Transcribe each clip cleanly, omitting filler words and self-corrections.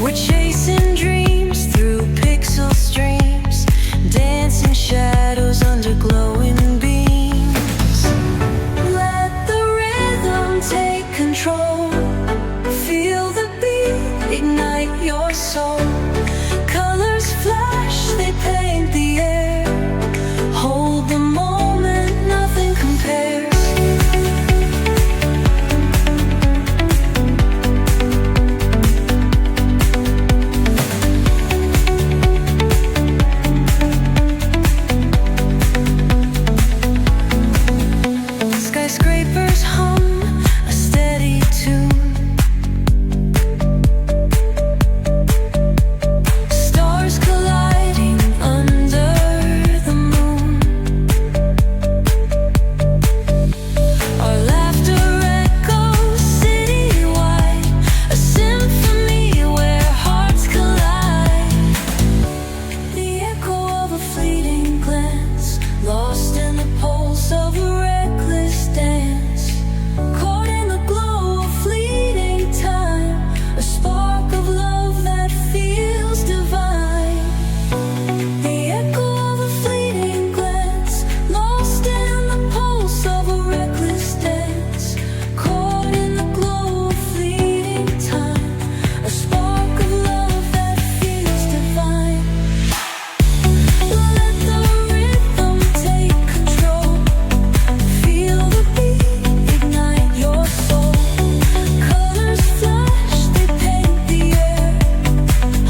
We're chasing dreams through pixel streams, dancing shadows under glowing beams. Let the rhythm take control. Feel the beat, ignite your soul. Colors flash, they paint the air. Hold the moment, nothing compares. Skyscrapers hum a steady tune. Stars colliding under the moon. Our laughter echoes citywide, a symphony where hearts collide. The echo of a fleeting glance, lost in the pulse of a reckless dance. Caught in the glow of fleeting time, a spark of love that feels divine. The echo of a fleeting glance, lost in the pulse of a reckless dance. Caught in the glow of fleeting time, a spark of love that feels divine. Let the rhythm take control. Feel the beat, ignite your soul. Colors flash, they paint the air.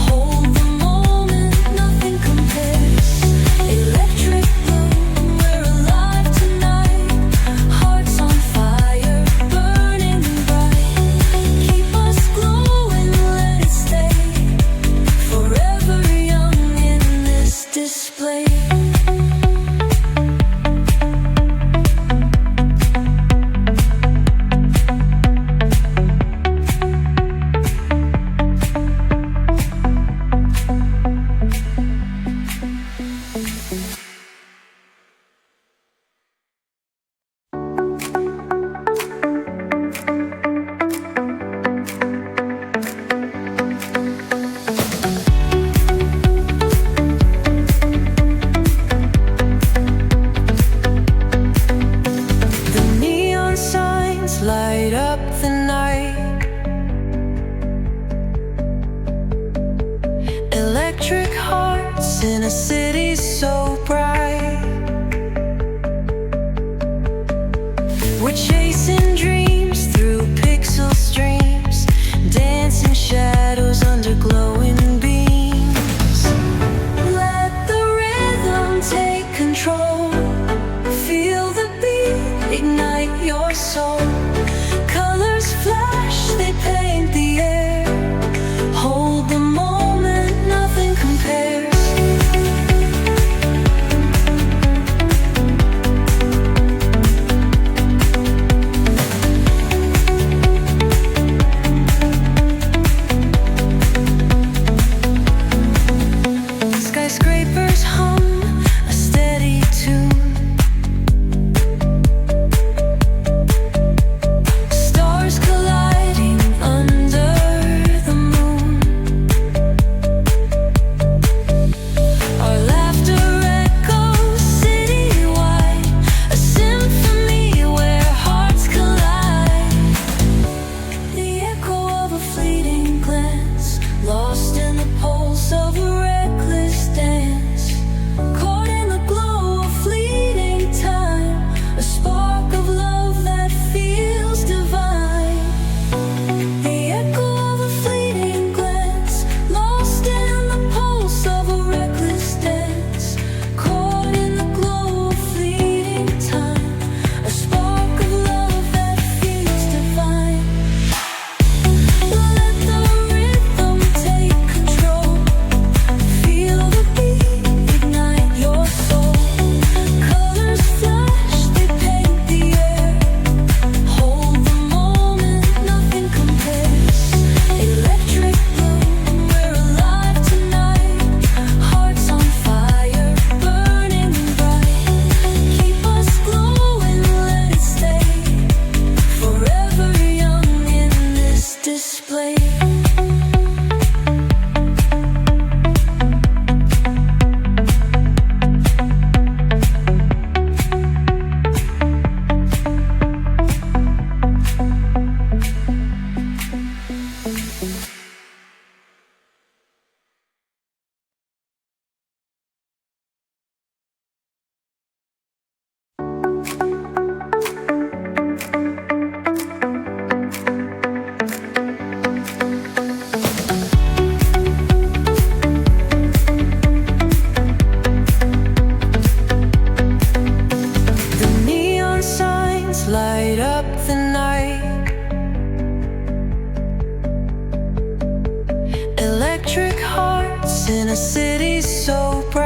Hold the moment, nothing compares. Electric blue, we're alive tonight. Hearts on fire, burning bright. Keep us glowing, let it stay. Forever young in this display. The neon signs light up the night. Electric hearts in a city so bright. We're chasing dreams through pixel streams, dancing shadows under glowing beams. Let the rhythm take control. Feel the beat, ignite your soul. Colors flash, they paint the air. Hold the moment, nothing compares. in a city so bright.